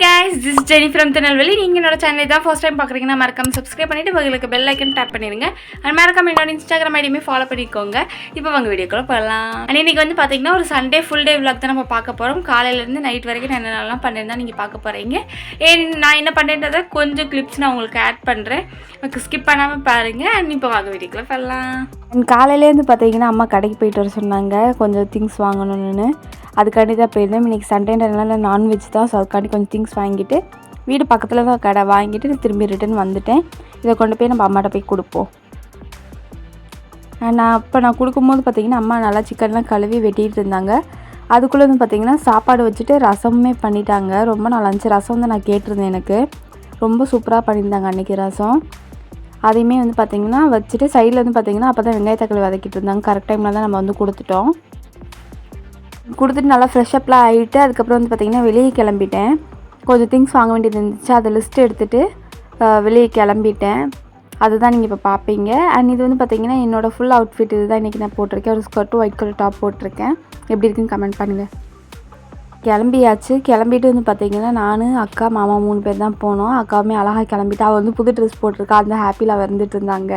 guys, this is Jenny from Tirunelveli. நீங்க என்னோட சேனலை தான் ஃபர்ஸ்ட் டைம் பார்க்குறீங்கன்னா மறக்காம சப்ஸ்கிரைப் பண்ணிட்டு பக்கத்துல பெல் ஐக்கன் டேப் பண்ணிருங்க. and மறக்காம என்னோட இன்ஸ்டாகிராம் ஐடியுமே ஃபாலோ பண்ணிக்கோங்க. இப்போ வாங்க வீடியோக்குள்ள போகலாம். இன்னைக்கு வந்து பாத்தீங்கன்னா ஒரு சண்டே ஃபுல் டே vlog தான் நம்ம பார்க்க போறோம். காலையில இருந்து நைட் வரைக்கும் நான் என்னெல்லாம் பண்ணேன்னு நீங்க பார்க்க போறீங்க. நான் என்ன பண்ணேன்றத கொஞ்சம் கிளிப்ஸ் நான் உங்களுக்கு ஆட் பண்றேன். ஸ்கிப் பண்ணாம பாருங்க. and இப்போ வாங்க வீடியோக்குள்ள போகலாம். காலையில இருந்து பாத்தீங்கன்னா அம்மா கடைக்கு போயிட்டு வர சொன்னாங்க கொஞ்சம் திங்ஸ் வாங்கணும்னு. அதுக்காண்டி தான் போயிருந்தேன். இன்றைக்கி சண்டேன்றதுனால நான்வெஜ் தான். ஸோ அதுக்காண்டி கொஞ்சம் திங்ஸ் வாங்கிட்டு வீடு பக்கத்தில் தான் கடை வாங்கிட்டு திரும்பி ரிட்டன் வந்துட்டேன். இதை கொண்டு போய் நம்ம அம்மாட்ட போய் கொடுப்போம். நான் கொடுக்கும்போது பார்த்திங்கன்னா அம்மா நல்லா சிக்கன்லாம் கழுவி வெட்டிகிட்டு இருந்தாங்க. அதுக்குள்ளே வந்து பார்த்திங்கன்னா சாப்பாடு வச்சுட்டு ரசமுமே பண்ணிட்டாங்க. ரொம்ப நல்லா இருந்துச்சு. ரசம் தான் நான் கேட்டிருந்தேன். எனக்கு ரொம்ப சூப்பராக பண்ணியிருந்தாங்க அன்றைக்கி ரசம். அதையுமே வந்து பார்த்திங்கன்னா வச்சுட்டு சைடில் வந்து பார்த்திங்கன்னா அப்போ தான் வெங்காய தக்காளி வதக்கிட்டு இருந்தாங்க. கரெக்ட் டைமில் தான் நம்ம வந்து கொடுத்துட்டோம். கொடுத்துட்டு நல்லா ஃப்ரெஷ்அப்லாம் ஆகிட்டு அதுக்கப்புறம் வந்து பார்த்திங்கன்னா வெளியே கிளம்பிட்டேன். கொஞ்சம் திங்ஸ் வாங்க வேண்டியது இருந்துச்சு. அதை லிஸ்ட்டு எடுத்துகிட்டு வெளியே கிளம்பிட்டேன். அதுதான் நீங்கள் இப்போ பார்ப்பீங்க. அண்ட் இது வந்து பார்த்திங்கன்னா என்னோடய ஃபுல் அவுட்ஃபிட் இது தான் இன்றைக்கி நான் போட்டிருக்கேன். ஒரு ஸ்கர்ட்டும் ஒயிட் கலர் டாப் போட்டிருக்கேன். எப்படி இருக்குன்னு கமெண்ட் பண்ணுங்கள். கிளம்பியாச்சு. கிளம்பிட்டு வந்து பார்த்திங்கன்னா நான் அக்கா மாமா 3 பேர் தான் போனோம். அக்காவுமே அழகாக கிளம்பிட்டு அவள் வந்து புது ட்ரெஸ் போட்டிருக்கா. அந்த ஹாப்பியில் வந்துட்டு இருந்தாங்க.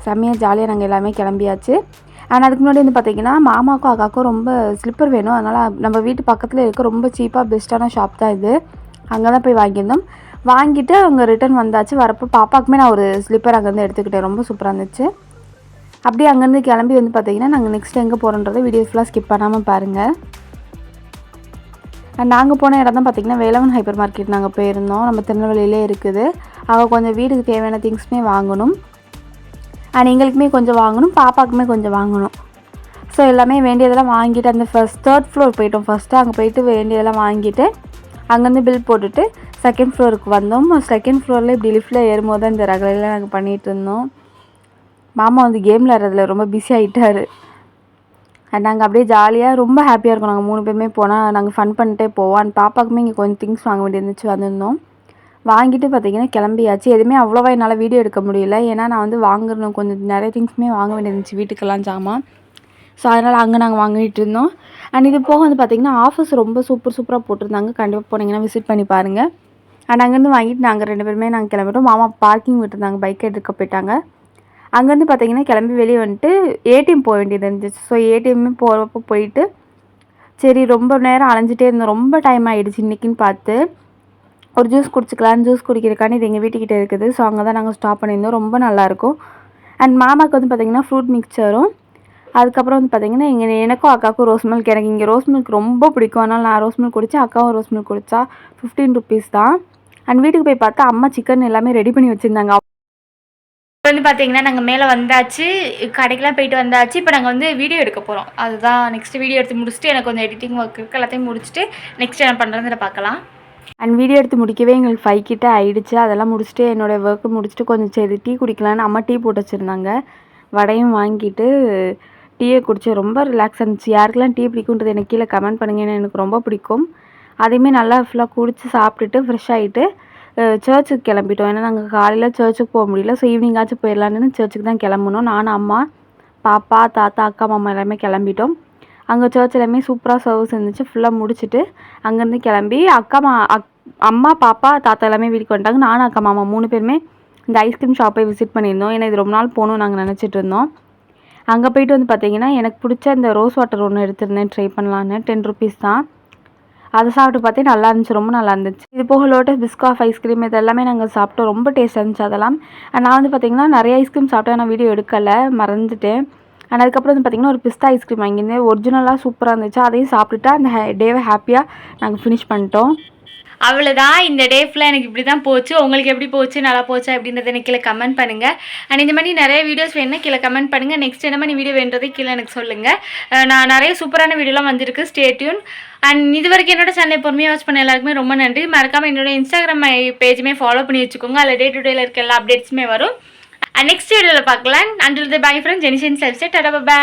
செம்மையாக ஜாலியாக நாங்கள் எல்லாமே கிளம்பியாச்சு. அண்ட் அதுக்கு முன்னாடி வந்து பார்த்திங்கன்னா மாமாவுக்கும் அக்காவுக்கும் ரொம்ப ஸ்லிப்பர் வேணும். அதனால் நம்ம வீட்டு பக்கத்தில் இருக்க ரொம்ப சீப்பாக பெஸ்ட்டான ஷாப் தான் இது. அங்கே தான் போய் வாங்கியிருந்தோம். வாங்கிட்டு அவங்க ரிட்டன் வந்தாச்சு. வரப்போ பாப்பாவுக்குமே நான் ஒரு ஸ்லிப்பர் அங்கேருந்து எடுத்துக்கிட்டேன். ரொம்ப சூப்பராக இருந்துச்சு. அப்படியே அங்கேருந்து கிளம்பி வந்து பார்த்திங்கன்னா நாங்கள் நெக்ஸ்ட் எங்கே போகிறோன்றதை வீடியோ ஃபுல்லாக ஸ்கிப் பண்ணாமல் பாருங்கள். நாங்கள் போன இடம் தான் பார்த்திங்கன்னா வேலவன் ஹைப்பர் மார்க்கெட் நாங்கள் போயிருந்தோம். நம்ம திருநெல்வேலியிலே இருக்குது. அவங்க கொஞ்சம் வீட்டுக்கு தேவையான திங்ஸுமே வாங்கணும். அண்ட் எங்களுக்குமே கொஞ்சம் வாங்கணும், பாப்பாவுக்குமே கொஞ்சம் வாங்கணும். ஸோ எல்லாமே வேண்டியதெல்லாம் வாங்கிட்டு அந்த தேர்ட் ஃப்ளோர் போயிட்டோம். ஃபஸ்ட்டு அங்கே போயிட்டு வேண்டியதெல்லாம் வாங்கிட்டு அங்கேருந்து பில் போட்டுட்டு செகண்ட் ஃப்ளோருக்கு வந்தோம். செகண்ட் ஃப்ளோரில் இப்படி லிஃப்ட்டில் ஏறும்போது தான் இந்த ரகலையெல்லாம் நாங்கள் பண்ணிகிட்டு இருந்தோம். மாமா வந்து கேம் விளையாடுறதுல ரொம்ப பிஸி ஆகிட்டார். அண்ட் நாங்கள் அப்படியே ஜாலியாக ரொம்ப ஹாப்பியாக இருக்கோம். நாங்கள் 3 பேருமே போனால் நாங்கள் ஃபன் பண்ணிட்டே போவோம். அண்ட் பாப்பாவுக்குமே இங்கே கொஞ்சம் திங்ஸ் வாங்க வேண்டியிருந்துச்சு. வந்திருந்தோம். வாங்கிட்டு பார்த்திங்கன்னா கிளம்பியாச்சு. எதுவுமே அவ்வளோவா என்னால் வீடியோ எடுக்க முடியல. ஏன்னா நான் வந்து வாங்கணும் கொஞ்சம் நிறைய திங்ஸுமே வாங்க வேண்டியிருந்துச்சு வீட்டுக்கெல்லாம் ஜாமான். ஸோ அதனால் அங்கே நாங்கள் வாங்கிட்டு இருந்தோம். அண்ட் இது போக வந்து பார்த்திங்கன்னா ஆஃபர்ஸ் ரொம்ப சூப்பராக போட்டிருந்தாங்க. கண்டிப்பாக போனீங்கன்னா விசிட் பண்ணி பாருங்கள். அண்ட் அங்கேருந்து வாங்கிட்டு நாங்கள் 2 பேருமே நாங்கள் கிளம்பிட்டோம். மாமா பார்க்கிங் விட்டுருந்தாங்க, பைக்கை எடுக்க போயிட்டாங்க. அங்கேருந்து பார்த்திங்கன்னா கிளம்பி வெளியே வந்துட்டு ஏடிஎம் போக வேண்டியது இருந்துச்சு. ஸோ ஏடிஎம்மே போகிறப்போ போயிட்டு சரி ரொம்ப நேரம் அலைஞ்சிட்டே இருந்தோம். ரொம்ப டைம் ஆகிடுச்சு இன்றைக்கின்னு பார்த்து. ஒரு ஜூஸ் குடிச்சிக்கலான்னு ஜூஸ் குடிக்கிறதுக்காண்டி இது எங்கள் வீட்டுக்கிட்ட இருக்குது. ஸோ அங்கே தான் நாங்கள் ஸ்டாப் பண்ணியிருந்தோம். ரொம்ப நல்லாயிருக்கும். அண்ட் மாமாவுக்கு வந்து பார்த்திங்கன்னா ஃப்ரூட் மிக்சரும் அதுக்கப்புறம் வந்து பார்த்திங்கன்னா எனக்கும் அக்காவுக்கும் ரோஸ் மில்க். எனக்கு இங்கே ரோஸ் மில்க் ரொம்ப பிடிக்கும். அதனால் நான் ரோஸ் மில்க் குடித்தேன். அக்காவும் ரோஸ் மில்க் குடித்தா 15 rupees தான். அண்ட் வீட்டுக்கு போய் பார்த்தா அம்மா சிக்கன் எல்லாமே ரெடி பண்ணி வச்சுருந்தாங்க. வந்து பார்த்திங்கன்னா நாங்கள் மேலே வந்தாச்சு, கடைக்கெலாம் போயிட்டு வந்தாச்சு. இப்போ நாங்கள் வந்து வீடியோ எடுக்க போகிறோம். அதுதான் நெக்ஸ்ட் வீடியோ எடுத்து முடிச்சுட்டு எனக்கு கொஞ்சம் எடிட்டிங் ஒர்க் இருக்குது. எல்லாத்தையும் முடிச்சுட்டு நெக்ஸ்ட் என்ன பண்ணுறதுன்னு பார்க்கலாம். அண்ட் வீடியோ எடுத்து முடிக்கவே எங்களுக்கு 5 கிட்ட ஆகிடுச்சு. அதெல்லாம் முடிச்சுட்டு என்னோடய ஒர்க்கு முடிச்சுட்டு கொஞ்சம் சரி டீ குடிக்கலான்னு அம்மா டீ போட்டு வச்சுருந்தாங்க. வடையும் வாங்கிட்டு டீயை குடிச்சு ரொம்ப ரிலாக்ஸ் இருந்துச்சு. யாருக்கெல்லாம் டீ பிடிக்குன்றது எனக்கு கீழே கமெண்ட் பண்ணுங்கன்னு எனக்கு ரொம்ப பிடிக்கும். அதையுமே நல்லா ஃபுல்லாக குடித்து சாப்பிட்டுட்டு ஃப்ரெஷ் ஆகிட்டு சர்ச்சுக்கு கிளம்பிட்டோம். ஏன்னா நாங்கள் காலையில் சர்ச்சுக்கு போக முடியல. ஸோ ஈவினிங்காச்சும் போயிடலான்னு சர்ச்சுக்கு தான் கிளம்பணும். நானும் அம்மா பாப்பா தாத்தா அக்கா மாமா எல்லாமே கிளம்பிட்டோம். அங்கே சர்ச் எல்லாமே சூப்பராக சர்வீஸ் இருந்துச்சு. ஃபுல்லாக முடிச்சுட்டு அங்கேருந்து கிளம்பி அம்மா பாப்பா தாத்தா எல்லாமே வீட்டுக்கு வந்துட்டாங்க. நானும் அக்கா மாமா 3 பேருமே இந்த ஐஸ்கிரீம் ஷாப்பை விசிட் பண்ணியிருந்தோம். ஏன்னா இது ரொம்ப நாள் போகணும்னு நாங்கள் நினச்சிட்டு இருந்தோம். அங்கே போயிட்டு வந்து பார்த்திங்கன்னா எனக்கு பிடிச்ச இந்த ரோஸ் வாட்டர் ஒன்று எடுத்திருந்தேன் ட்ரை பண்ணலான்னு. 10 rupees தான். அதை சாப்பிட்டு பார்த்தே நல்லா இருந்துச்சு. ரொம்ப நல்லா இருந்துச்சு. இது போக லோட்டஸ் பிஸ்காஃப் ஐஸ்கிரீம் இது எல்லாமே நாங்கள் சாப்பிட்டோம். ரொம்ப டேஸ்ட்டாக இருந்துச்சு அதெல்லாம். நான் வந்து பார்த்திங்கன்னா நிறைய ஐஸ்கிரீம் சாப்பிட்டேன். நான் வீடியோ எடுக்கலை, மறந்துட்டேன். அண்ட் அதுக்கப்புறம் வந்து பார்த்திங்கன்னா ஒரு பிஸ்தா ஐஸ்கிரீம் வாங்கியிருந்தேன். ஒரிஜினலாக சூப்பராக இருந்துச்சு. அதையும் சாப்பிட்டுட்டு அந்த டேவை ஹாப்பியாக நாங்கள் ஃபினிஷ் பண்ணிட்டோம். அவ்வளோதான். இந்த டே ஃபுல்லாக எனக்கு இப்படி தான் போச்சு. உங்களுக்கு எப்படி போச்சு, நல்லா போச்சா அப்படின்றத எனக்கு கீழே கமெண்ட் பண்ணுங்கள். அண்ட் இந்த மாதிரி நிறைய வீடியோஸ் வேணுன்னா கீழே கமெண்ட் பண்ணுங்கள். நெக்ஸ்ட் என்ன மாதிரி வீடியோ வேணுன்றதை கீழே எனக்கு சொல்லுங்கள். நான் நிறைய சூப்பரான வீடியோலாம் வந்திருக்கு. Stay tune. அண்ட் இது வரைக்கும் என்னோட சேனலை பொறுமையாக வாட்ச் பண்ண எல்லாருக்குமே ரொம்ப நன்றி. மறக்காமல் என்னோட இன்ஸ்டாகிராம் பேஜுமே ஃபாலோ பண்ணி வச்சுக்கோங்க. அதில் டே டு டேல இருக்க எல்லா அப்டேட்ஸுமே வரும். நெக்ஸ்ட் வீடியோவில் பார்க்கலாம். அண்டில் தி பை ஃப்ரம் ஜெனிஷன் செல்ஃப். Tata by.